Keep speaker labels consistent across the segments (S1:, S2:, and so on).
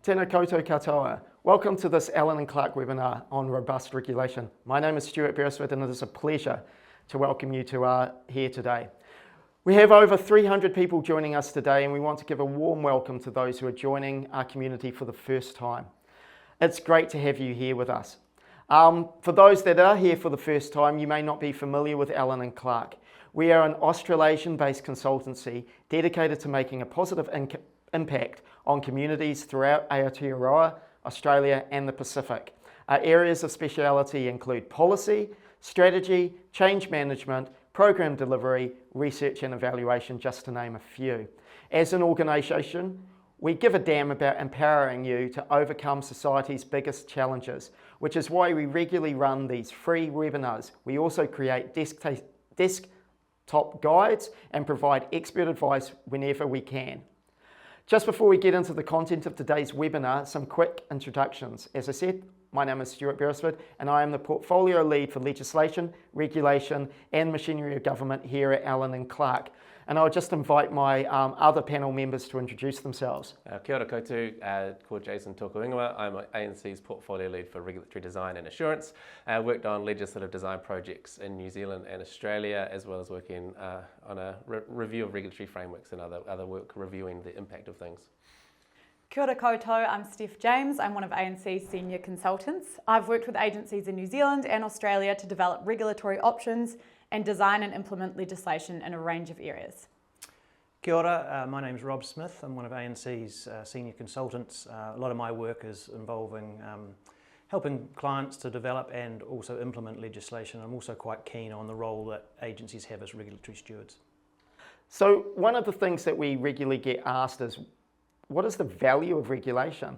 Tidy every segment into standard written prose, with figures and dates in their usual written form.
S1: Tēnā koutou katoa. Welcome to this Allen and Clark webinar on robust regulation. My name is Stuart Beresford and it is a pleasure to welcome you to here today. We have over 300 people joining us today and we want to give a warm welcome to those who are joining our community for the first time. It's great to have you here with us. For those that are here for the first time, you may not be familiar with Allen and Clark. We are an Australasian-based consultancy dedicated to making a positive impact on communities throughout Aotearoa, Australia and the Pacific. Our areas of speciality include policy, strategy, change management, program delivery, research and evaluation, just to name a few. As an organisation, we give a damn about empowering you to overcome society's biggest challenges, which is why we regularly run these free webinars. We also create desktop guides and provide expert advice whenever we can. Just before we get into the content of today's webinar, some quick introductions. As I said, my name is Stuart Beresford and I am the Portfolio Lead for Legislation, Regulation and Machinery of Government here at Allen and Clark. And I'll just invite my other panel members to introduce themselves.
S2: Kia ora koutou, called Jason Tokuingoa. I'm ANC's Portfolio Lead for Regulatory Design and Assurance. I worked on legislative design projects in New Zealand and Australia, as well as working on a review of regulatory frameworks and other work reviewing the impact of things.
S3: Kia ora koutou, I'm Steph James. I'm one of ANC's senior consultants. I've worked with agencies in New Zealand and Australia to develop regulatory options and design and implement legislation in a range of areas.
S4: Kia ora, my name's Rob Smith. I'm one of ANC's senior consultants. A lot of my work is involving helping clients to develop and also implement legislation. I'm also quite keen on the role that agencies have as regulatory stewards.
S1: So one of the things that we regularly get asked is, what is the value of regulation?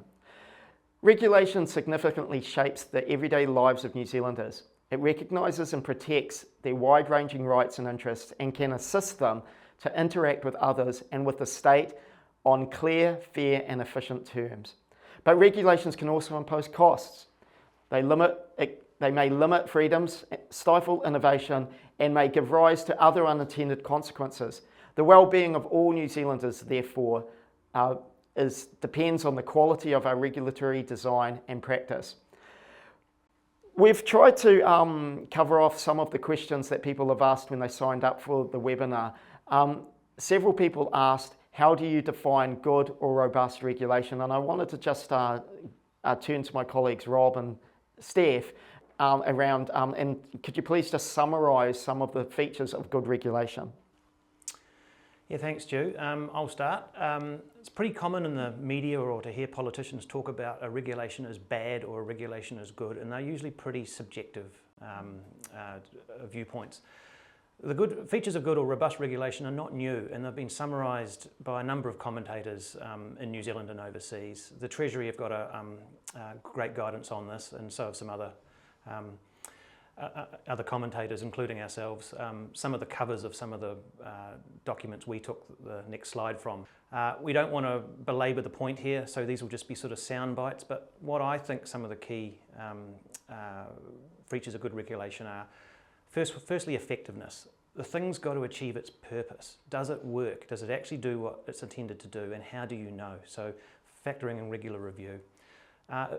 S1: Regulation significantly shapes the everyday lives of New Zealanders. It recognises and protects their wide-ranging rights and interests and can assist them to interact with others and with the state on clear, fair and efficient terms. But regulations can also impose costs. They may limit freedoms, stifle innovation and may give rise to other unintended consequences. The well-being of all New Zealanders, therefore, depends on the quality of our regulatory design and practice. We've tried to cover off some of the questions that people have asked when they signed up for the webinar. Several people asked, how do you define good or robust regulation? And I wanted to just turn to my colleagues Rob and Steph and could you please just summarise some of the features of good regulation?
S4: Yeah, thanks, Stu. I'll start. It's pretty common in the media or to hear politicians talk about a regulation as bad or a regulation as good, and they're usually pretty subjective viewpoints. The good features of good or robust regulation are not new, and they've been summarised by a number of commentators in New Zealand and overseas. The Treasury have got a great guidance on this, and so have some other commentators, including ourselves. Some of the covers of some of the documents we took the next slide from. We don't want to belabour the point here, so these will just be sort of sound bites, but what I think some of the key features of good regulation are, firstly, effectiveness. The thing's got to achieve its purpose. Does it work? Does it actually do what it's intended to do? And how do you know? So factoring in regular review.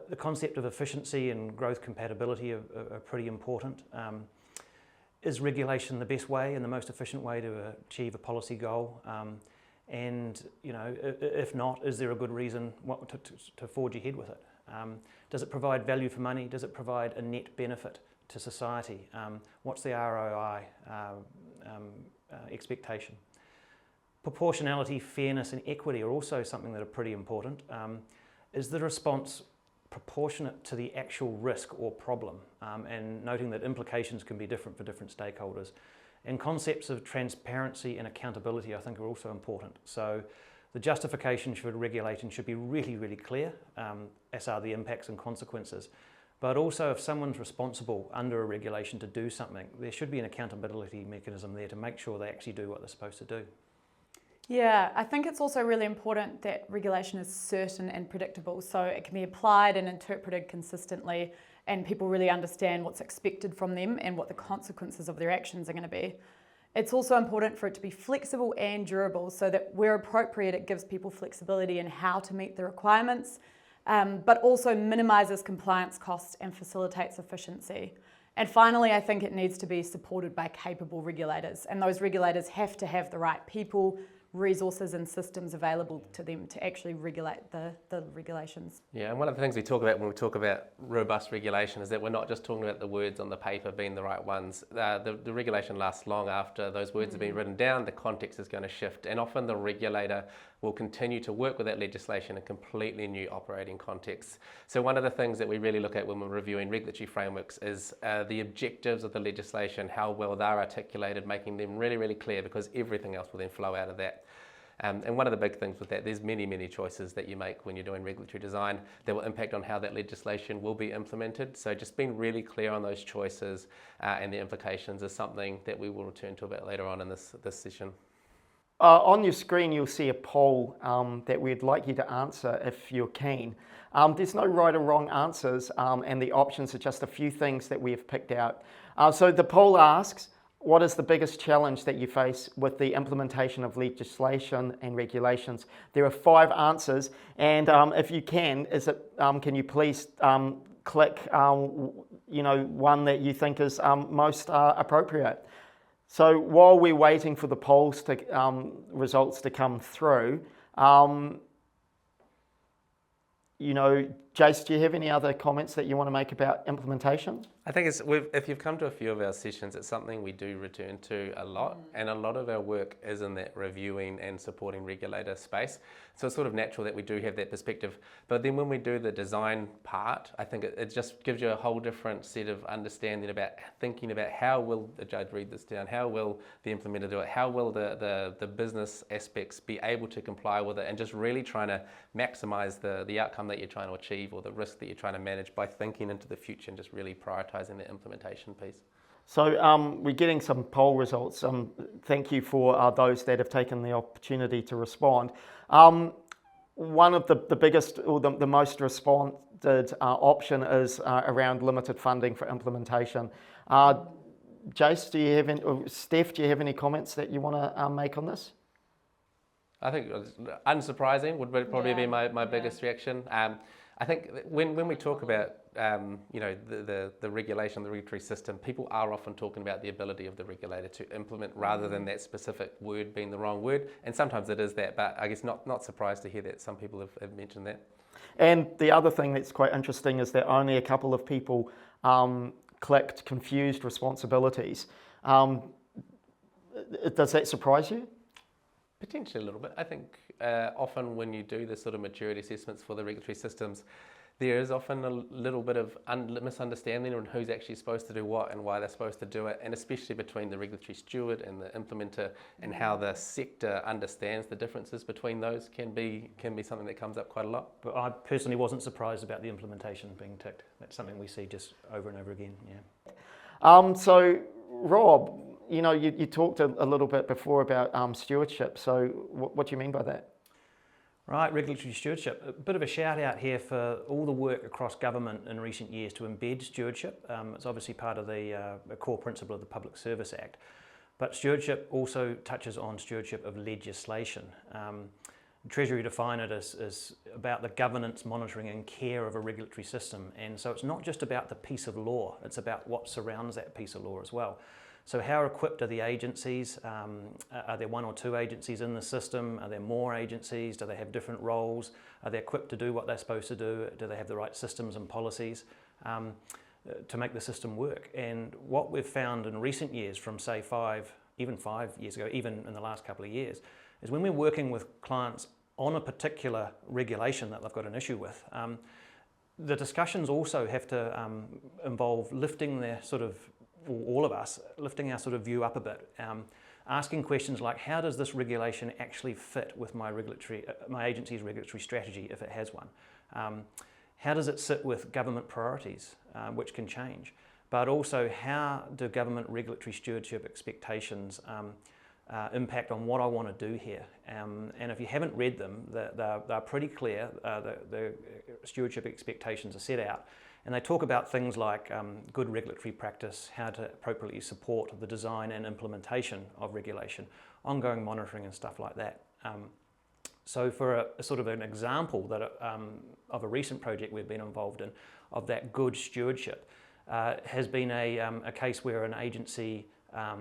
S4: The concept of efficiency and growth compatibility are pretty important. Is regulation the best way and the most efficient way to achieve a policy goal? And you know, if not, is there a good reason to forge ahead with it? Does it provide value for money? Does it provide a net benefit to society? What's the ROI expectation? Proportionality, fairness and equity are also something that are pretty important. Is the response proportionate to the actual risk or problem, and noting that implications can be different for different stakeholders. And concepts of transparency and accountability I think are also important. So the justification for regulating should be really, really clear, as are the impacts and consequences. But also if someone's responsible under a regulation to do something, there should be an accountability mechanism there to make sure they actually do what they're supposed to do.
S3: Yeah, I think it's also really important that regulation is certain and predictable, so it can be applied and interpreted consistently and people really understand what's expected from them and what the consequences of their actions are going to be. It's also important for it to be flexible and durable so that where appropriate it gives people flexibility in how to meet the requirements, but also minimises compliance costs and facilitates efficiency. And finally, I think it needs to be supported by capable regulators, and those regulators have to have the right people, resources and systems available to them to actually regulate the regulations.
S2: Yeah, and one of the things we talk about when we talk about robust regulation is that we're not just talking about the words on the paper being the right ones. The regulation lasts long after those words have been written down, the context is going to shift, and often the regulator will continue to work with that legislation in completely new operating contexts. So one of the things that we really look at when we're reviewing regulatory frameworks is the objectives of the legislation, how well they're articulated, making them really, really clear, because everything else will then flow out of that. And one of the big things with that, there's many, many choices that you make when you're doing regulatory design that will impact on how that legislation will be implemented. So just being really clear on those choices and the implications is something that we will return to a bit later on in this session.
S1: On your screen, you'll see a poll that we'd like you to answer if you're keen. There's no right or wrong answers, and the options are just a few things that we have picked out. So the poll asks, what is the biggest challenge that you face with the implementation of legislation and regulations? There are 5 answers, and if you can you please click one that you think is most appropriate. So while we're waiting for the polls to results to come through, Jace, do you have any other comments that you want to make about implementation?
S2: I think if you've come to a few of our sessions, it's something we do return to a lot, and a lot of our work is in that reviewing and supporting regulator space. So it's sort of natural that we do have that perspective. But then when we do the design part, I think it just gives you a whole different set of understanding about thinking about how will the judge read this down, how will the implementer do it, how will the business aspects be able to comply with it, and just really trying to maximise the outcome that you're trying to achieve or the risk that you're trying to manage by thinking into the future and just really prioritising the implementation piece.
S1: So we're getting some poll results. Thank you for those that have taken the opportunity to respond. One of the biggest or the most responded option is around limited funding for implementation. Jace, do you have any, or Steph, do you have any comments that you want to make on this?
S2: I think unsurprising would probably be my biggest reaction. I think when we talk about the regulation, the regulatory system, people are often talking about the ability of the regulator to implement rather than that specific word being the wrong word. And sometimes it is that, but I guess not surprised to hear that some people have mentioned that. And
S1: the other thing that's quite interesting is that only a couple of people clicked confused responsibilities. Does that surprise you?
S2: Potentially a little bit. I think often when you do the sort of maturity assessments for the regulatory systems, there is often a little bit of misunderstanding on who's actually supposed to do what and why they're supposed to do it, and especially between the regulatory steward and the implementer, and how the sector understands the differences between those can be something that comes up quite a lot.
S4: But I personally wasn't surprised about the implementation being ticked. That's something we see just over and over again. Yeah.
S1: So Rob, you talked a little bit before about stewardship. So what do you mean by that?
S4: Right, regulatory stewardship. A bit of a shout out here for all the work across government in recent years to embed stewardship. It's obviously part of the core principle of the Public Service Act. But stewardship also touches on stewardship of legislation. Treasury define it as about the governance, monitoring and care of a regulatory system. And so it's not just about the piece of law, it's about what surrounds that piece of law as well. So how equipped are the agencies? Are there 1 or 2 agencies in the system? Are there more agencies? Do they have different roles? Are they equipped to do what they're supposed to do? Do they have the right systems and policies to make the system work? And what we've found in recent years, from say 5 years ago, even in the last couple of years, is when we're working with clients on a particular regulation that they've got an issue with, the discussions also have to involve lifting their sort of, all of us, lifting our sort of view up a bit, asking questions like, how does this regulation actually fit with my agency's regulatory strategy, if it has one? How does it sit with government priorities, which can change? But also, how do government regulatory stewardship expectations impact on what I want to do here? And if you haven't read them, they're pretty clear. The stewardship expectations are set out. And they talk about things like good regulatory practice, how to appropriately support the design and implementation of regulation, ongoing monitoring and stuff like that. So for a sort of an example that of a recent project we've been involved in of that good stewardship has been a case where an agency,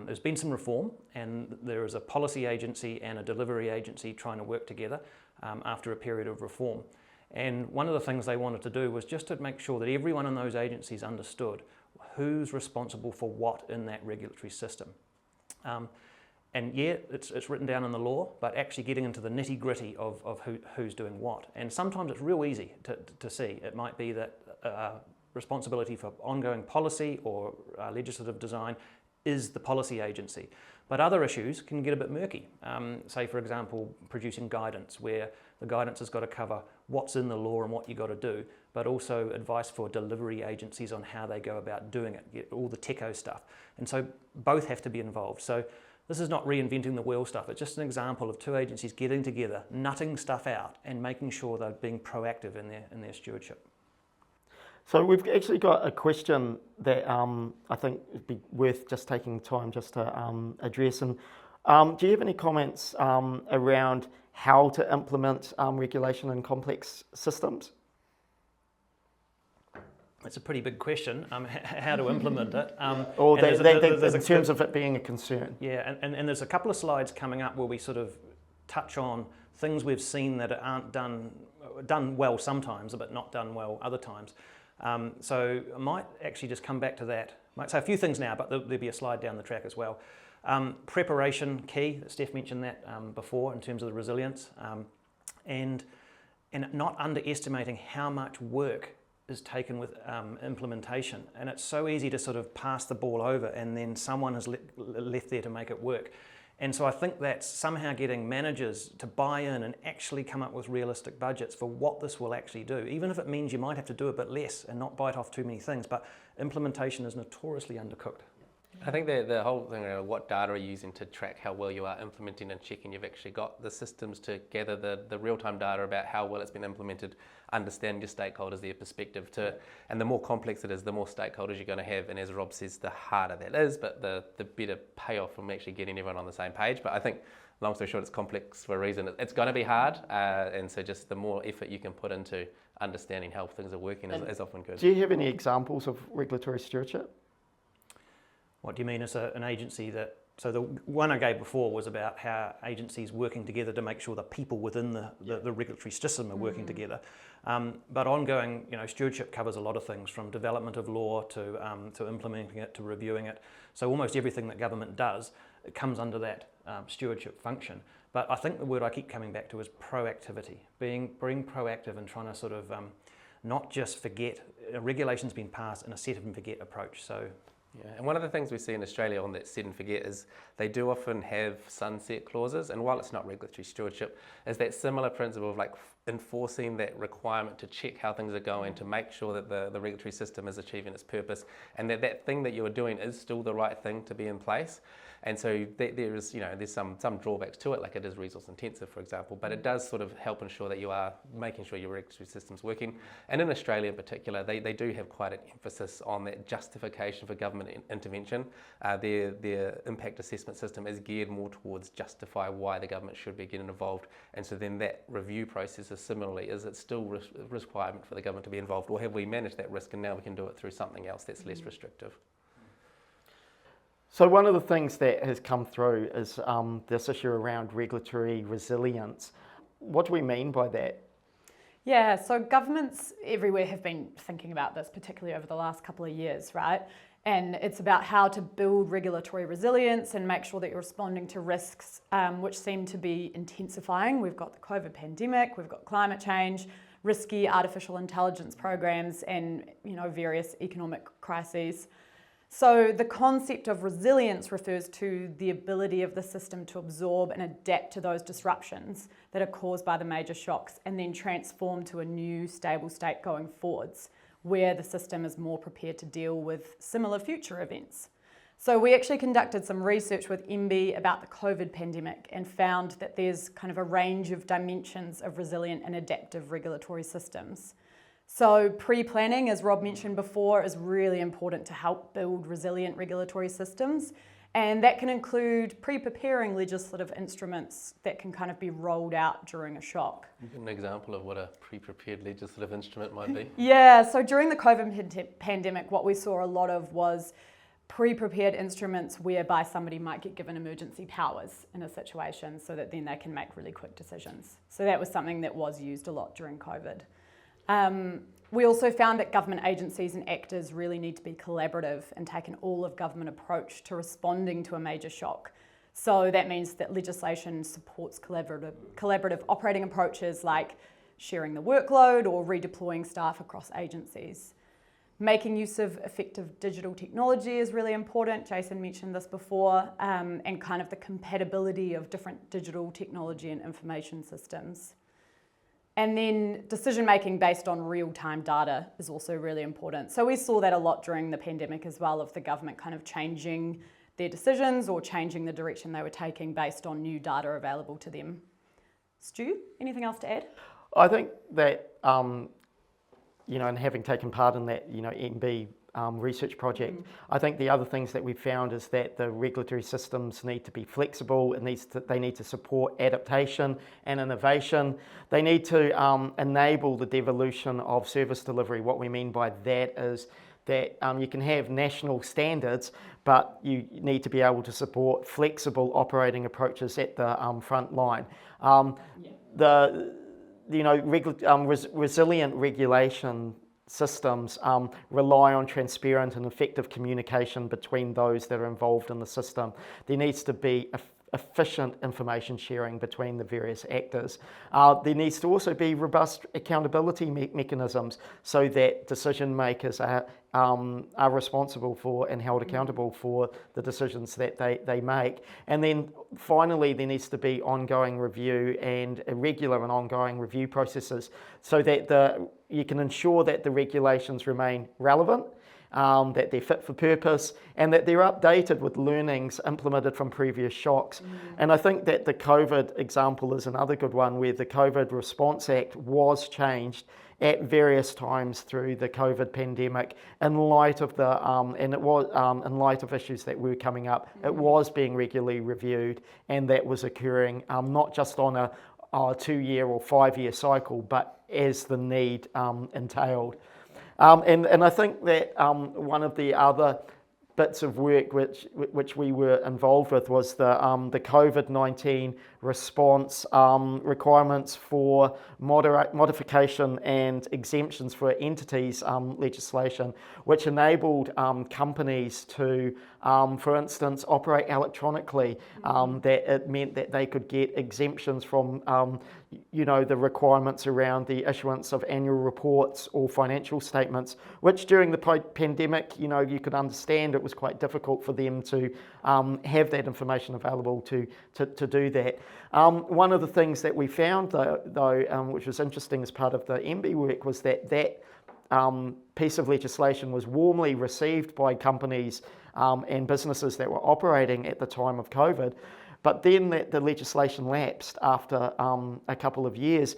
S4: there's been some reform, and there is a policy agency and a delivery agency trying to work together after a period of reform. And one of the things they wanted to do was just to make sure that everyone in those agencies understood who's responsible for what in that regulatory system. And yeah, it's written down in the law, but actually getting into the nitty-gritty of who's doing what. And sometimes it's real easy to see. It might be that responsibility for ongoing policy or legislative design is the policy agency. But other issues can get a bit murky. Say, for example, producing guidance, where the guidance has got to cover what's in the law and what you've got to do, but also advice for delivery agencies on how they go about doing it, all the techo stuff. And so both have to be involved. So this is not reinventing the wheel stuff. It's just an example of two agencies getting together, nutting stuff out, and making sure they're being proactive in their stewardship.
S1: So we've actually got a question that I think would be worth just taking time just to address. And do you have any comments around how to implement regulation in complex systems?
S4: It's a pretty big question, how to implement it.
S1: Or in terms of it being a concern.
S4: Yeah, and there's a couple of slides coming up where we sort of touch on things we've seen that aren't done well sometimes, but not done well other times. So I might actually just come back to that. I might say a few things now, but there'll be a slide down the track as well. Preparation key, Steph mentioned that before in terms of the resilience, and not underestimating how much work is taken with implementation. And it's so easy to sort of pass the ball over and then someone is left there to make it work. And so I think that's somehow getting managers to buy in and actually come up with realistic budgets for what this will actually do, even if it means you might have to do a bit less and not bite off too many things, but implementation is notoriously undercooked.
S2: I think the whole thing around what data are you using to track how well you are implementing and checking you've actually got the systems to gather the real-time data about how well it's been implemented, understand your stakeholders, their perspective and the more complex it is, the more stakeholders you're going to have, and as Rob says, the harder that is, but the better payoff from actually getting everyone on the same page. But I think, long story short, it's complex for a reason. It's going to be hard, and so just the more effort you can put into understanding how things are working is often good.
S1: Do you have any examples of regulatory stewardship?
S4: What do you mean as an agency that, so the one I gave before was about how agencies working together to make sure the people within the regulatory system are working together. But ongoing, stewardship covers a lot of things, from development of law to implementing it to reviewing it. So almost everything that government does, it comes under that stewardship function. But I think the word I keep coming back to is proactivity, being proactive and trying to sort of not just forget. Regulation's been passed in a set and forget approach. So.
S2: Yeah, and one of the things we see in Australia on that set and forget is they do often have sunset clauses, and while it's not regulatory stewardship, is that similar principle of like enforcing that requirement to check how things are going, to make sure that the regulatory system is achieving its purpose, and that thing that you are doing is still the right thing to be in place. And so there is, there's some drawbacks to it, like it is resource intensive, for example, but it does sort of help ensure that you are making sure your regulatory system's working. And in Australia in particular, they do have quite an emphasis on that justification for government intervention. Their impact assessment system is geared more towards justify why the government should be getting involved. And so then that review process is similarly, is it still a requirement for the government to be involved, or have we managed that risk and now we can do it through something else that's less restrictive?
S1: So one of the things that has come through is this issue around regulatory resilience. What do we mean by that?
S3: Yeah, so governments everywhere have been thinking about this, particularly over the last couple of years, right? And it's about how to build regulatory resilience and make sure that you're responding to risks which seem to be intensifying. We've got the COVID pandemic, we've got climate change, risky artificial intelligence programs, and various economic crises. So the concept of resilience refers to the ability of the system to absorb and adapt to those disruptions that are caused by the major shocks and then transform to a new stable state going forwards, where the system is more prepared to deal with similar future events. So we actually conducted some research with MB about the COVID pandemic and found that there's kind of a range of dimensions of resilient and adaptive regulatory systems. So pre-planning, as Rob mentioned before, is really important to help build resilient regulatory systems. And that can include pre-preparing legislative instruments that can kind of be rolled out during a shock.
S2: An example of what a pre-prepared legislative instrument might be?
S3: Yeah, so during the COVID pandemic, what we saw a lot of was pre-prepared instruments whereby somebody might get given emergency powers in a situation so that then they can make really quick decisions. So that was something that was used a lot during COVID. We also found that government agencies and actors really need to be collaborative and take an all-of-government approach to responding to a major shock. So that means that legislation supports collaborative operating approaches like sharing the workload or redeploying staff across agencies. Making use of effective digital technology is really important. Jason mentioned this before, and kind of the compatibility of different digital technology and information systems. And then decision-making based on real-time data is also really important. So we saw that a lot during the pandemic as well, of the government kind of changing their decisions or changing the direction they were taking based on new data available to them. Stu, anything else to add?
S1: I think that, and having taken part in that, MB research project, I think the other things that we found is that the regulatory systems need to be flexible. They need to support adaptation and innovation. They need to enable the devolution of service delivery. What we mean by that is that you can have national standards, but you need to be able to support flexible operating approaches at the front line. Resilient regulation systems rely on transparent and effective communication between those that are involved in the system. There needs to be efficient information sharing between the various actors. There needs to also be robust accountability mechanisms so that decision makers are responsible for and held accountable for the decisions that they make. And then finally, there needs to be ongoing review and regular and ongoing review processes so that you can ensure that the regulations remain relevant, that they're fit for purpose, and that they're updated with learnings implemented from previous shocks. And I think that the COVID example is another good one, where the COVID Response Act was changed at various times through the COVID pandemic in light of in light of issues that were coming up. It was being regularly reviewed, and that was occurring not just on a 2-year or 5-year cycle, but as the need entailed. And I think that one of the other bits of work which we were involved with was the COVID-19 response requirements for modification and exemptions for entities legislation, which enabled companies to, for instance, operate electronically. That it meant that they could get exemptions from the requirements around the issuance of annual reports or financial statements, which during the pandemic, you could understand it was quite difficult for them to have that information available to do that. One of the things that we found, though, which was interesting as part of the MB work, was that piece of legislation was warmly received by companies and businesses that were operating at the time of COVID. But then the legislation lapsed after a couple of years.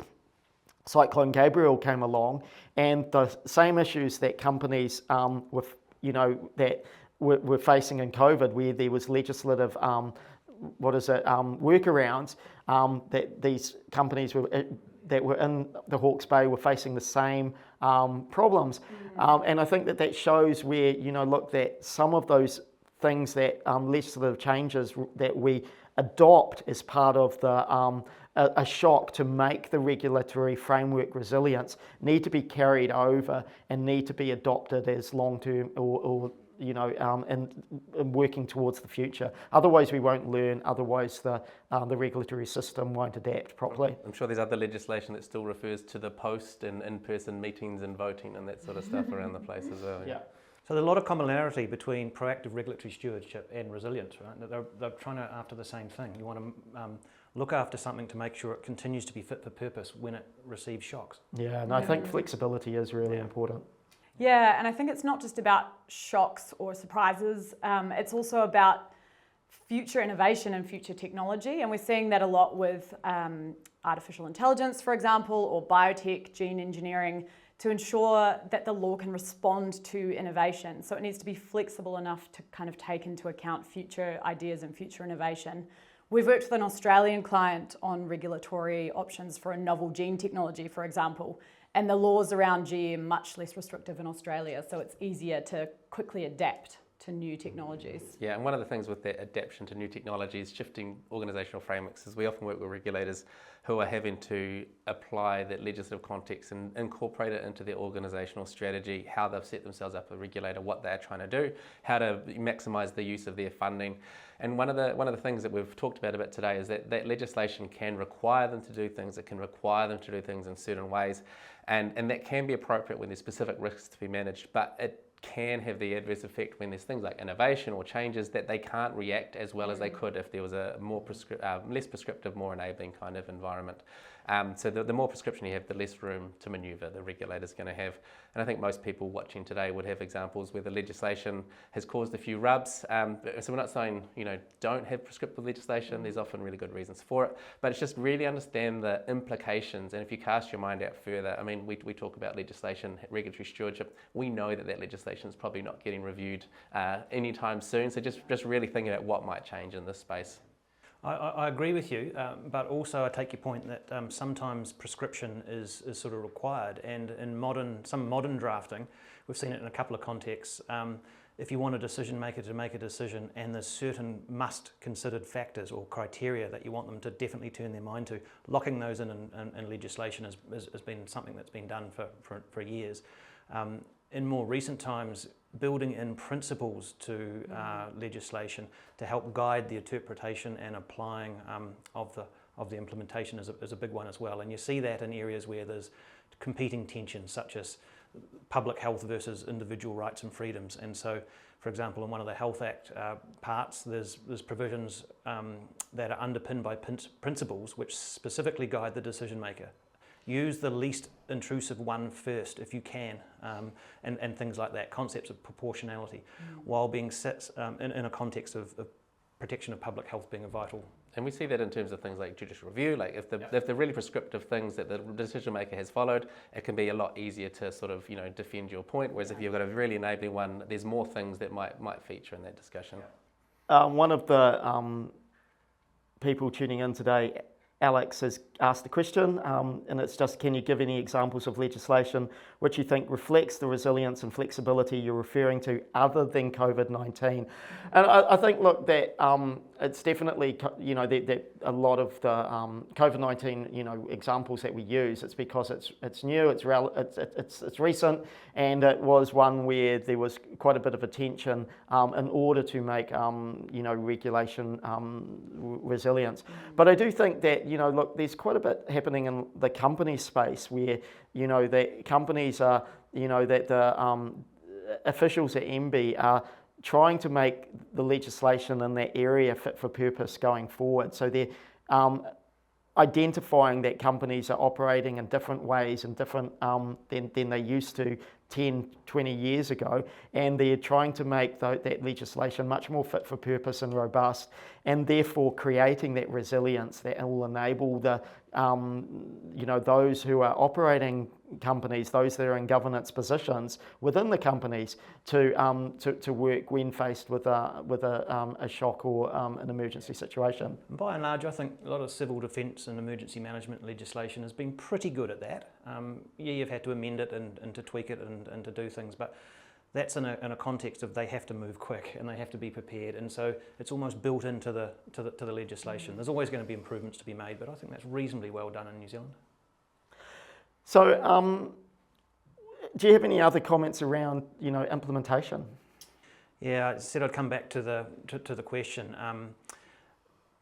S1: Cyclone Gabriel came along, and the same issues that companies were facing in COVID, where there was legislative workarounds, that these companies that were in the Hawke's Bay were facing the same problems. And I think that shows where, that some of those things that legislative changes that we adopt as part of a shock to make the regulatory framework resilient need to be carried over and need to be adopted as long-term and working towards the future. Otherwise we won't learn, otherwise the regulatory system won't adapt properly.
S2: I'm sure there's other legislation that still refers to the post and in-person meetings and voting and that sort of stuff around the place as well.
S1: Yeah.
S4: So there's a lot of commonality between proactive regulatory stewardship and resilience, right? They're trying to after the same thing. You want to look after something to make sure it continues to be fit for purpose when it receives shocks.
S1: Yeah, and I think flexibility is really important.
S3: Yeah, and I think it's not just about shocks or surprises. It's also about future innovation and future technology, and we're seeing that a lot with artificial intelligence, for example, or biotech, gene engineering. to ensure that the law can respond to innovation. So it needs to be flexible enough to kind of take into account future ideas and future innovation. We've worked with an Australian client on regulatory options for a novel gene technology, for example, and the laws around GM are much less restrictive in Australia, so it's easier to quickly adapt to new technologies.
S2: Yeah, and one of the things with that adaptation to new technologies, shifting organisational frameworks, is we often work with regulators who are having to apply that legislative context and incorporate it into their organisational strategy, how they've set themselves up as a regulator, what they're trying to do, how to maximise the use of their funding. And one of the things that we've talked about a bit today is that legislation can require them to do things, it can require them to do things in certain ways, and that can be appropriate when there's specific risks to be managed, but it can have the adverse effect when there's things like innovation or changes that they can't react as well as they could if there was a more less prescriptive, more enabling kind of environment. So the more prescription you have, the less room to manoeuvre the regulator's going to have. And I think most people watching today would have examples where the legislation has caused a few rubs. So we're not saying, don't have prescriptive legislation. There's often really good reasons for it. But it's just really understand the implications. And if you cast your mind out further, I mean, we talk about legislation, regulatory stewardship. We know that legislation is probably not getting reviewed anytime soon. So just really thinking about what might change in this space.
S4: I agree with you, but also I take your point that sometimes prescription is sort of required, and in some modern drafting, we've seen it in a couple of contexts. If you want a decision maker to make a decision and there's certain must-considered factors or criteria that you want them to definitely turn their mind to, locking those in legislation has been something that's been done for years. In more recent times, building in principles to legislation to help guide the interpretation and applying of the implementation is a big one as well. And you see that in areas where there's competing tensions, such as public health versus individual rights and freedoms. And so, for example, in one of the Health Act parts, there's provisions that are underpinned by principles which specifically guide the decision maker. Use the least intrusive one first if you can, and things like that, concepts of proportionality, while being set in a context of protection of public health being a vital.
S2: And we see that in terms of things like judicial review, like if the really prescriptive things that the decision maker has followed, it can be a lot easier to sort of defend your point, whereas if you've got a really enabling one, there's more things that might feature in that discussion.
S1: One of the people tuning in today, Alex, has asked the question, and it's just, can you give any examples of legislation which you think reflects the resilience and flexibility you're referring to other than COVID-19? And I think, look, that it's definitely, that a lot of the COVID-19, examples that we use, it's because it's new, it's recent, and it was one where there was quite a bit of attention in order to make, regulation resilience. But I do think that, look, there's quite a bit happening in the company space where, that companies are, that the officials at MB are trying to make the legislation in that area fit for purpose going forward. So they're identifying that companies are operating in different ways and different than they used to 10, 20 years ago, and they're trying to make that legislation much more fit for purpose and robust, and therefore creating that resilience that will enable the those who are operating companies, those that are in governance positions within the companies, to work when faced with a shock or an emergency situation.
S4: By and large, I think a lot of civil defence and emergency management legislation has been pretty good at that. You've had to amend it and to tweak it and to do things, but that's in a context of they have to move quick and they have to be prepared, and so it's almost built into the legislation. There's always going to be improvements to be made, but I think that's reasonably well done in New Zealand.
S1: So, do you have any other comments around implementation?
S4: Yeah, I said I'd come back to the question.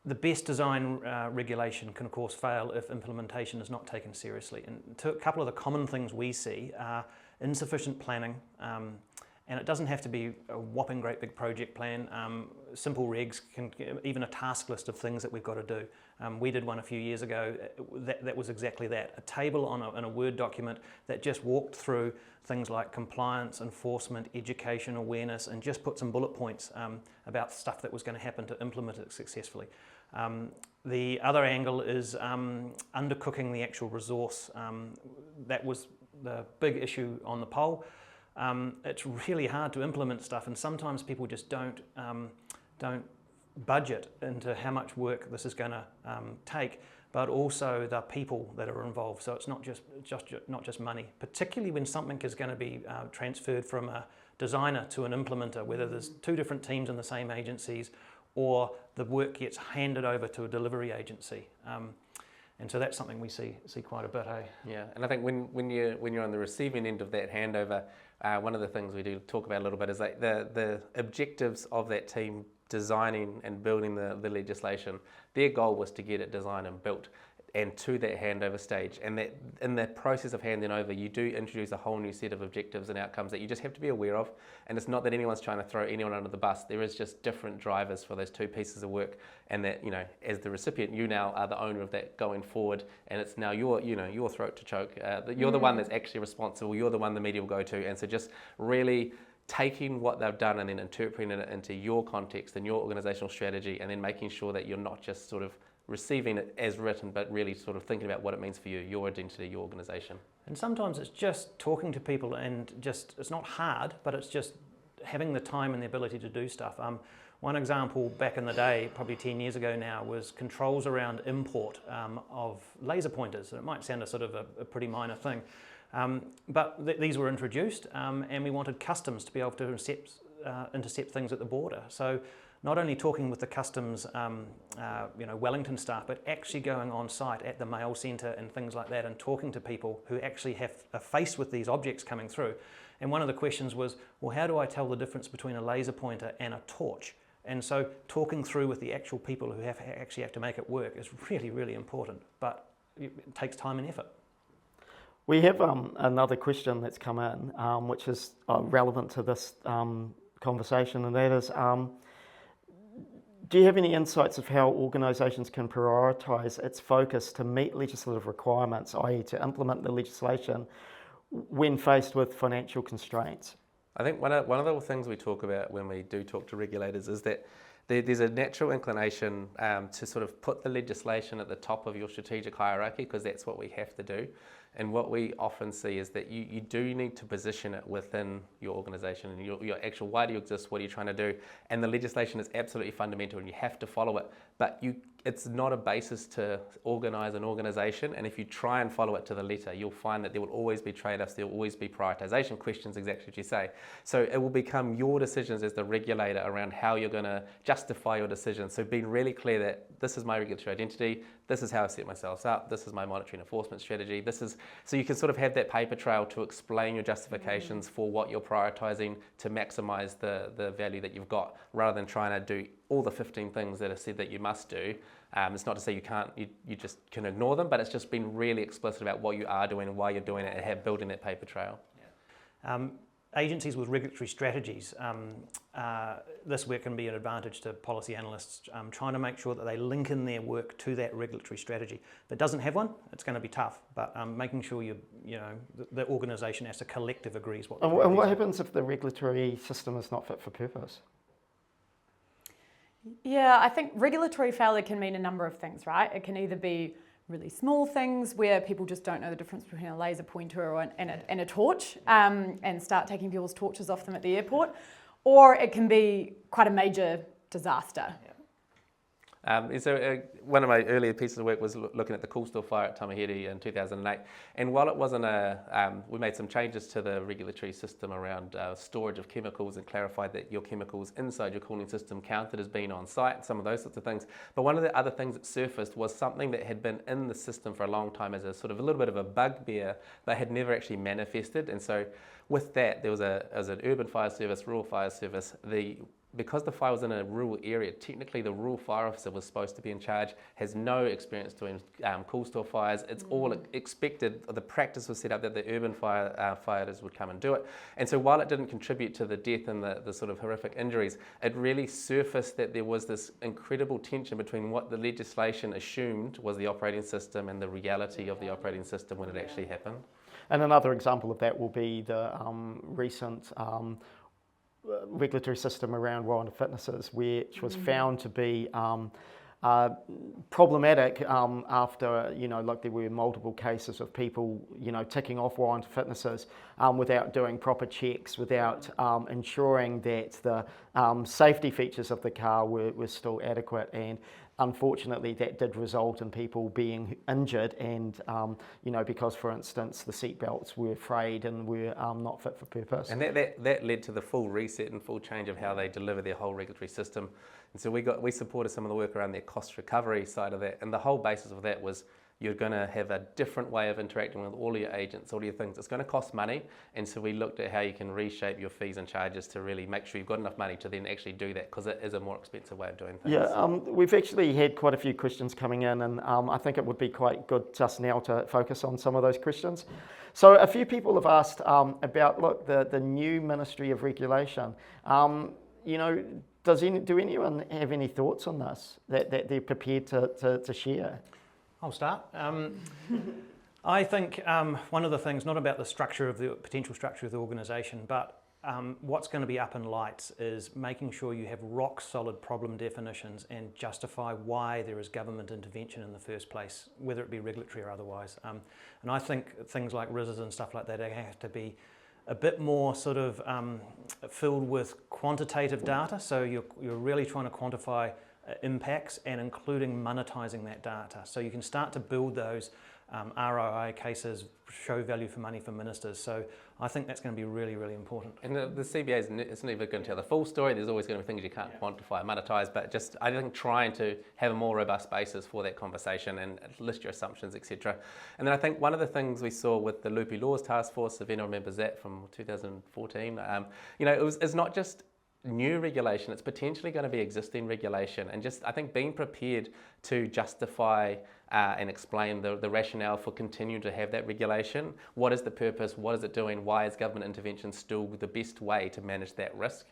S4: The best design regulation can of course fail if implementation is not taken seriously. And a couple of the common things we see are insufficient planning, and it doesn't have to be a whopping great big project plan. Simple regs, even a task list of things that we've got to do. We did one a few years ago that was exactly that, a table in a Word document that just walked through things like compliance, enforcement, education, awareness, and just put some bullet points about stuff that was going to happen to implement it successfully. The other angle is undercooking the actual resource. That was the big issue on the poll. It's really hard to implement stuff, and sometimes people just don't budget into how much work this is going to take, but also the people that are involved. So it's not just money, particularly when something is going to be transferred from a designer to an implementer, whether there's two different teams in the same agencies, or the work gets handed over to a delivery agency. And so that's something we see quite a bit.
S2: Yeah, and I think when you're on the receiving end of that handover, one of the things we do talk about a little bit is like the objectives of that team designing and building the legislation. Their goal was to get it designed and built, and to that handover stage. And that in the process of handing over, you do introduce a whole new set of objectives and outcomes that you just have to be aware of. And it's not that anyone's trying to throw anyone under the bus. There is just different drivers for those two pieces of work, and that, you know, as the recipient, you now are the owner of that going forward, and it's now your throat to choke. You're the one that's actually responsible. You're the one the media will go to, and so just really taking what they've done and then interpreting it into your context and your organizational strategy, and then making sure that you're not just sort of receiving it as written, but really sort of thinking about what it means for you, your identity, your organization.
S4: And sometimes it's just talking to people, and just, it's not hard, but it's just having the time and the ability to do stuff. One example back in the day, probably 10 years ago now, was controls around import of laser pointers. It might sound a sort of a pretty minor thing, but these were introduced, and we wanted customs to be able to intercept things at the border. So not only talking with the customs, Wellington staff, but actually going on site at the mail centre and things like that, and talking to people who actually are faced with these objects coming through. And one of the questions was, well, how do I tell the difference between a laser pointer and a torch? And so talking through with the actual people who actually have to make it work is really, really important, but it takes time and effort.
S1: We have another question that's come in, which is relevant to this conversation, and that is, do you have any insights of how organisations can prioritise its focus to meet legislative requirements, i.e. to implement the legislation, when faced with financial constraints?
S2: I think one of the things we talk about when we do talk to regulators is that there's a natural inclination to sort of put the legislation at the top of your strategic hierarchy, because that's what we have to do. And what we often see is that you do need to position it within your organisation and your actual, why do you exist, what are you trying to do? And the legislation is absolutely fundamental, and you have to follow it. But it's not a basis to organise an organisation, and if you try and follow it to the letter, you'll find that there will always be trade-offs, there will always be prioritisation questions, exactly what you say. So it will become your decisions as the regulator around how you're going to justify your decisions. So being really clear that this is my regulatory identity, this is how I set myself up, this is my monitoring enforcement strategy, so you can sort of have that paper trail to explain your justifications for what you're prioritising to maximise the value that you've got, rather than trying to do all the 15 things that are said that you must do. It's not to say you can't, you just can ignore them, but it's just being really explicit about what you are doing and why you're doing it, and building that paper trail.
S4: Yeah. Agencies with regulatory strategies, this work can be an advantage to policy analysts, trying to make sure that they link in their work to that regulatory strategy. If it doesn't have one, it's going to be tough, but making sure the organisation as a collective agrees what.
S1: And what happens if the regulatory system is not fit for purpose?
S3: Yeah, I think regulatory failure can mean a number of things, right? It can either be really small things where people just don't know the difference between a laser pointer and a torch, and start taking people's torches off them at the airport, or it can be quite a major disaster.
S2: One of my earlier pieces of work was looking at the Coolstore fire at Tamahere in 2008, and while it wasn't we made some changes to the regulatory system around storage of chemicals, and clarified that your chemicals inside your cooling system counted as being on site, some of those sorts of things. But one of the other things that surfaced was something that had been in the system for a long time as a sort of a little bit of a bugbear, but had never actually manifested. And so with that, there was an urban fire service, rural fire service. Because the fire was in a rural area, technically the rural fire officer was supposed to be in charge, has no experience doing Coolstore fires. It's all expected, the practice was set up that the urban firefighters would come and do it. And so while it didn't contribute to the death and the sort of horrific injuries, it really surfaced that there was this incredible tension between what the legislation assumed was the operating system and the reality of the operating system when it actually happened.
S1: And another example of that will be the recent regulatory system around Rwanda fitnesses, which was found to be problematic after, like there were multiple cases of people, ticking off warrant fitnesses without doing proper checks, without ensuring that the safety features of the car were still adequate. And unfortunately, that did result in people being injured, and because, for instance, the seat belts were frayed and were not fit for purpose.
S2: And that led to the full reset and full change of how they deliver their whole regulatory system. And so we supported some of the work around their cost recovery side of that, and the whole basis of that was you're going to have a different way of interacting with all your agents, all your things. It's going to cost money, and so we looked at how you can reshape your fees and charges to really make sure you've got enough money to then actually do that, because it is a more expensive way of doing things.
S1: Yeah, we've actually had quite a few questions coming in, and I think it would be quite good just now to focus on some of those questions. So a few people have asked about, the new Ministry of Regulation. Do anyone have any thoughts on this that they're prepared to share?
S4: I'll start. I think one of the things, not about the structure of the potential structure of the organisation, but what's going to be up in lights is making sure you have rock solid problem definitions and justify why there is government intervention in the first place, whether it be regulatory or otherwise. And I think things like RISs and stuff like that have to be a bit more sort of filled with quantitative data. So you're really trying to quantify impacts and including monetising that data. So you can start to build those ROI cases, show value for money for ministers. So I think that's going to be really, really important.
S2: And the CBA it's never going to tell the full story. There's always going to be things you can't quantify, monetize, but just I think trying to have a more robust basis for that conversation and list your assumptions, etc. And then I think one of the things we saw with the Loopy Laws Task Force, if anyone remembers that from 2014, it's not just new regulation, it's potentially going to be existing regulation, and just I think being prepared to justify and explain the rationale for continuing to have that regulation. What is the purpose? What is it doing? Why is government intervention still the best way to manage that risk?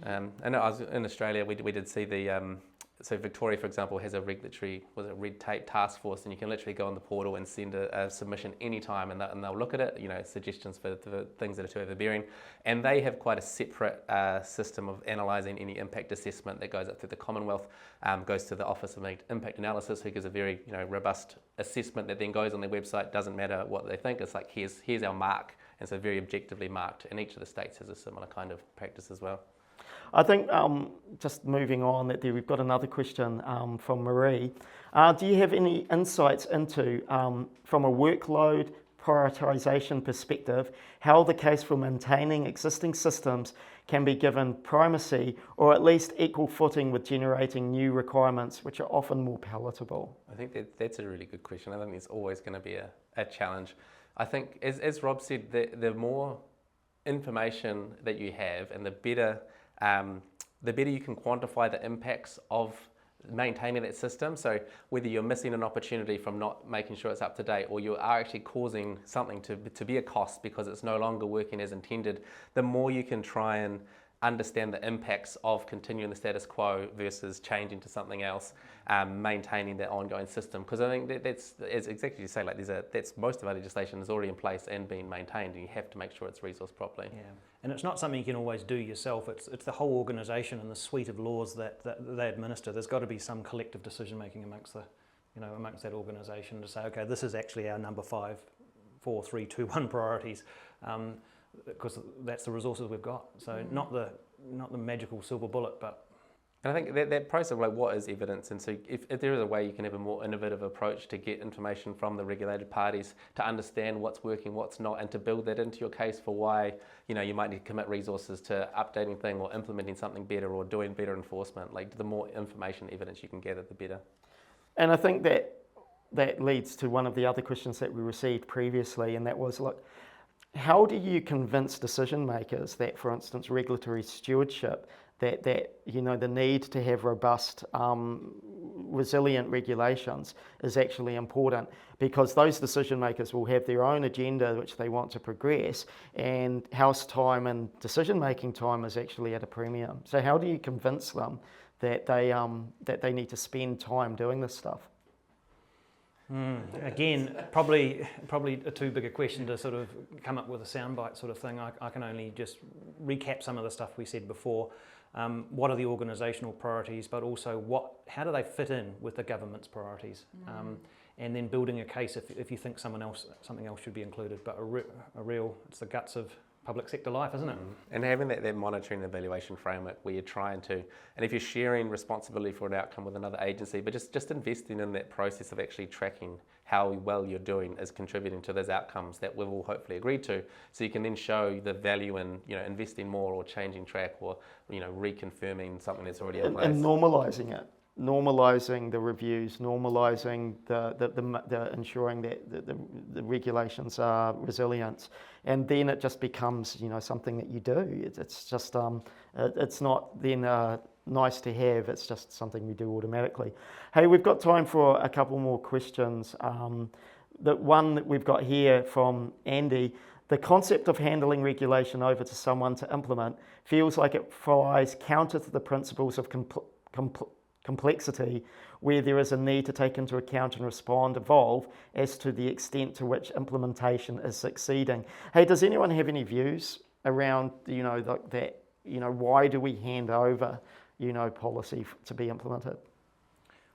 S2: And I was in Australia, we did see the so Victoria, for example, has a regulatory, red tape task force, and you can literally go on the portal and send a submission anytime, and they'll look at it, suggestions for things that are too overbearing. And they have quite a separate system of analysing any impact assessment that goes up through the Commonwealth, goes to the Office of Impact Analysis, who gives a very robust assessment that then goes on their website. Doesn't matter what they think, it's like here's our mark, and so very objectively marked. And each of the states has a similar kind of practice as well.
S1: I think just moving on, we've got another question from Marie. Do you have any insights into, from a workload prioritisation perspective, how the case for maintaining existing systems can be given primacy or at least equal footing with generating new requirements, which are often more palatable?
S2: I think that's a really good question. I think there's always going to be a challenge. I think, as Rob said, the more information that you have and the better you can quantify the impacts of maintaining that system. So whether you're missing an opportunity from not making sure it's up to date, or you are actually causing something to be a cost because it's no longer working as intended, the more you can try and understand the impacts of continuing the status quo versus changing to something else, maintaining that ongoing system. Because I think that's exactly you say, that's most of our legislation is already in place and being maintained, and you have to make sure it's resourced properly.
S4: Yeah, and it's not something you can always do yourself. It's the whole organisation and the suite of laws that they administer. There's got to be some collective decision making amongst that organisation to say, okay, this is actually our number 5, 4, 3, 2, 1 priorities. Because that's the resources we've got. So not the magical silver bullet, but.
S2: And I think that process of what is evidence, and so if there is a way you can have a more innovative approach to get information from the regulated parties to understand what's working, what's not, and to build that into your case for why you might need to commit resources to updating thing or implementing something better or doing better enforcement. The more information, evidence you can gather, the better.
S1: And I think that leads to one of the other questions that we received previously, and that was, how do you convince decision makers that, for instance, regulatory stewardship, that the need to have robust, resilient regulations is actually important, because those decision makers will have their own agenda which they want to progress, and house time and decision making time is actually at a premium. So how do you convince them that they need to spend time doing this stuff?
S4: Again, probably a too big a question to sort of come up with a soundbite sort of thing. I can only just recap some of the stuff we said before. What are the organisational priorities, but also how do they fit in with the government's priorities? And then building a case if you think something else should be included. But it's the guts of public sector life, isn't it?
S2: And having that monitoring and evaluation framework where you're trying to, and if you're sharing responsibility for an outcome with another agency, but just investing in that process of actually tracking how well you're doing is contributing to those outcomes that we've all hopefully agreed to, so you can then show the value in investing more or changing track or reconfirming something that's already in place.
S1: And normalising it. Normalising the reviews, normalising the ensuring that the regulations are resilient, and then it just becomes something that you do. It's just it's not then nice to have. It's just something we do automatically. Hey, we've got time for a couple more questions. The one that we've got here from Andy. The concept of handling regulation over to someone to implement feels like it flies counter to the principles of complexity, where there is a need to take into account and respond, evolve as to the extent to which implementation is succeeding. Hey, does anyone have any views around that? Why do we hand over policy to be implemented?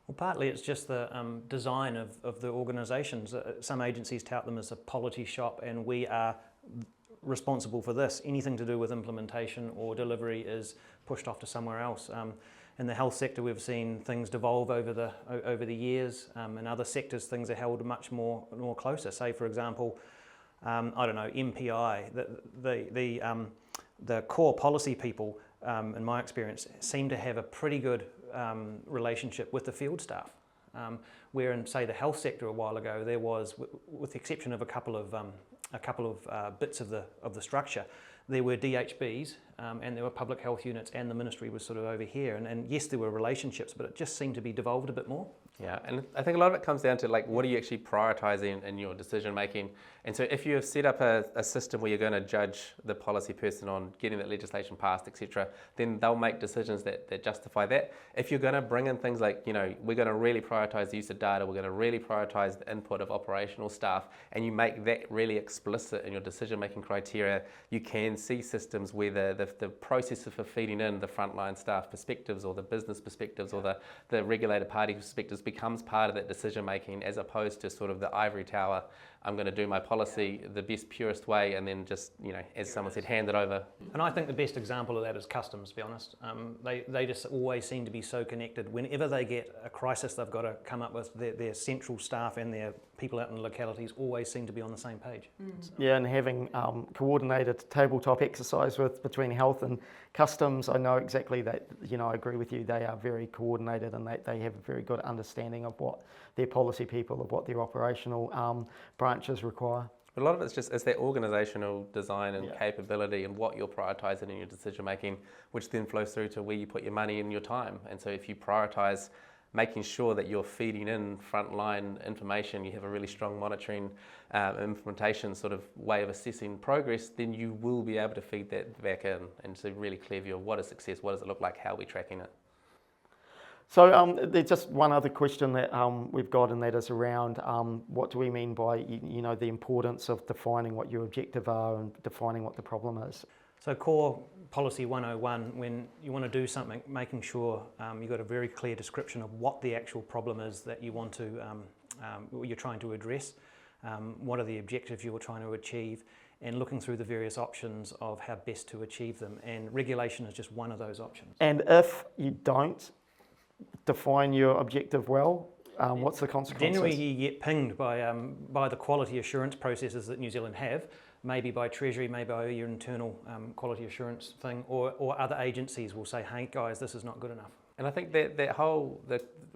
S4: Well, partly it's just the design of the organisations. Some agencies tout them as a polity shop, and we are responsible for this. Anything to do with implementation or delivery is pushed off to somewhere else. In the health sector, we've seen things devolve over the years. In other sectors, things are held much more closer. Say, for example, MPI. The core policy people, in my experience, seem to have a pretty good relationship with the field staff. Where in, say, the health sector a while ago, there was, with the exception of a couple of bits of the structure, there were DHBs and there were public health units, and the ministry was sort of over here. And yes, there were relationships, but it just seemed to be devolved a bit more.
S2: Yeah, and I think a lot of it comes down to what are you actually prioritising in your decision making. And so if you have set up a system where you're going to judge the policy person on getting that legislation passed, etc., then they'll make decisions that justify that. If you're going to bring in things like, we're going to really prioritise the use of data, we're going to really prioritise the input of operational staff, and you make that really explicit in your decision making criteria, you can see systems where the process for feeding in the frontline staff perspectives or the business perspectives or the regulated party perspectives becomes part of that decision making, as opposed to sort of the ivory tower. I'm going to do my policy the best, purest way, and then just, as someone said, hand it over.
S4: And I think the best example of that is customs, to be honest. They just always seem to be so connected. Whenever they get a crisis, they've got to come up with their central staff and their people out in the localities always seem to be on the same page. So.
S1: Yeah, and having coordinated tabletop exercise between health and customs, I know exactly that, I agree with you, they are very coordinated, and they have a very good understanding of what their policy people, of what their operational branches require.
S2: A lot of it's that organisational design and capability and what you're prioritising in your decision making, which then flows through to where you put your money and your time. And so if you prioritise making sure that you're feeding in frontline information, you have a really strong monitoring implementation sort of way of assessing progress, then you will be able to feed that back in and so really clear view of what is success, what does it look like, how are we tracking it.
S1: So there's just one other question that we've got, and that is around what do we mean by the importance of defining what your objective are and defining what the problem is.
S4: So core policy 101, when you want to do something, making sure you've got a very clear description of what the actual problem is that you want to, you're trying to address, what are the objectives you're trying to achieve, and looking through the various options of how best to achieve them. And regulation is just one of those options.
S1: And if you don't define your objective well, what's the consequences?
S4: Generally, you get pinged by the quality assurance processes that New Zealand have, maybe by Treasury, maybe by your internal quality assurance thing, or other agencies will say, hey guys, this is not good enough.
S2: And I think that whole,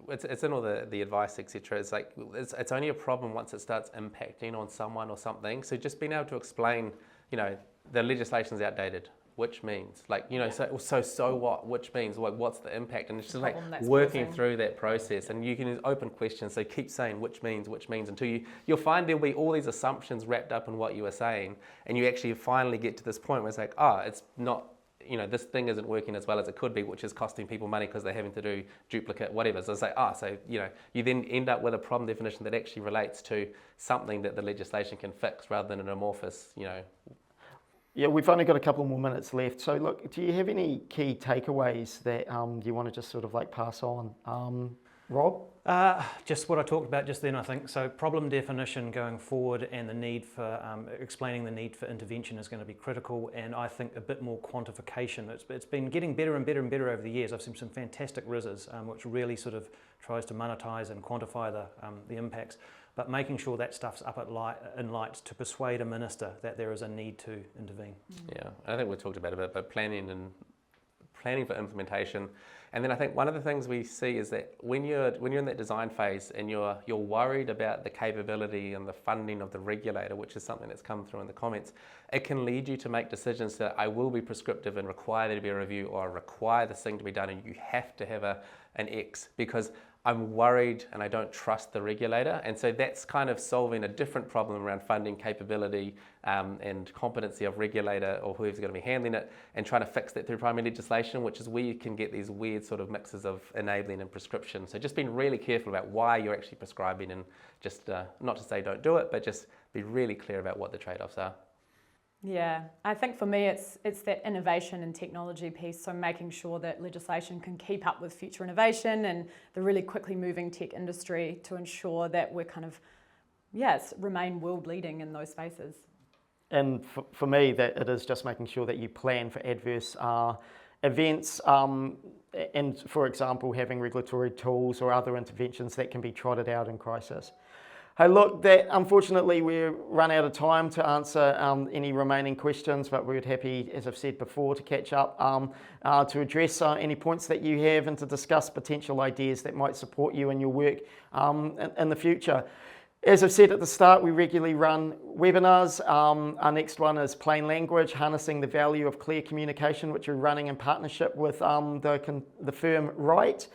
S2: it's in all the advice, etc. It's like, it's only a problem once it starts impacting on someone or something. So just being able to explain, the legislation's outdated, which means, so what, which means, what's the impact? And it's just working through that process, and you can open questions, so keep saying which means, until you'll find there'll be all these assumptions wrapped up in what you were saying, and you actually finally get to this point where it's like, it's not, this thing isn't working as well as it could be, which is costing people money because they're having to do duplicate whatever. So it's like, you then end up with a problem definition that actually relates to something that the legislation can fix rather than an amorphous,
S1: Yeah, we've only got a couple more minutes left. So look, do you have any key takeaways that you want to just sort of like pass on? Rob?
S4: Just what I talked about just then, I think. So problem definition going forward and the need for, explaining the need for intervention is going to be critical, and I think a bit more quantification. It's been getting better and better and better over the years. I've seen some fantastic RISs, which really sort of tries to monetize and quantify the impacts, but making sure that stuff's up in lights to persuade a minister that there is a need to intervene.
S2: Yeah, I think we've talked about it a bit, but planning for implementation. And then I think one of the things we see is that when you're in that design phase and you're worried about the capability and the funding of the regulator, which is something that's come through in the comments, it can lead you to make decisions that I will be prescriptive and require there to be a review, or require this thing to be done and you have to have an X, because I'm worried and I don't trust the regulator. And so that's kind of solving a different problem around funding capability and competency of regulator or whoever's going to be handling it, and trying to fix that through primary legislation, which is where you can get these weird sort of mixes of enabling and prescription. So just being really careful about why you're actually prescribing, and just not to say don't do it, but just be really clear about what the trade-offs are.
S3: Yeah, I think for me it's that innovation and technology piece, so making sure that legislation can keep up with future innovation and the really quickly moving tech industry, to ensure that we're kind of, remain world leading in those spaces.
S1: And for me, that it is just making sure that you plan for adverse events, and for example, having regulatory tools or other interventions that can be trotted out in crisis. Hey, look, unfortunately we've run out of time to answer any remaining questions, but we're happy, as I've said before, to catch up to address any points that you have and to discuss potential ideas that might support you in your work in the future. As I've said at the start, we regularly run webinars. Our next one is Plain Language, Harnessing the Value of Clear Communication, which we're running in partnership with the firm Wright.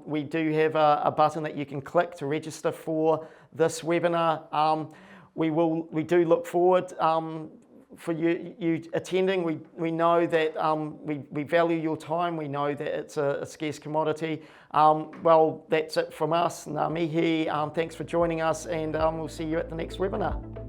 S1: We do have a button that you can click to register for this webinar. We do look forward for you attending. We know that we value your time. We know that it's a scarce commodity. Well, that's it from us. Ngā mihi. Thanks for joining us, and we'll see you at the next webinar.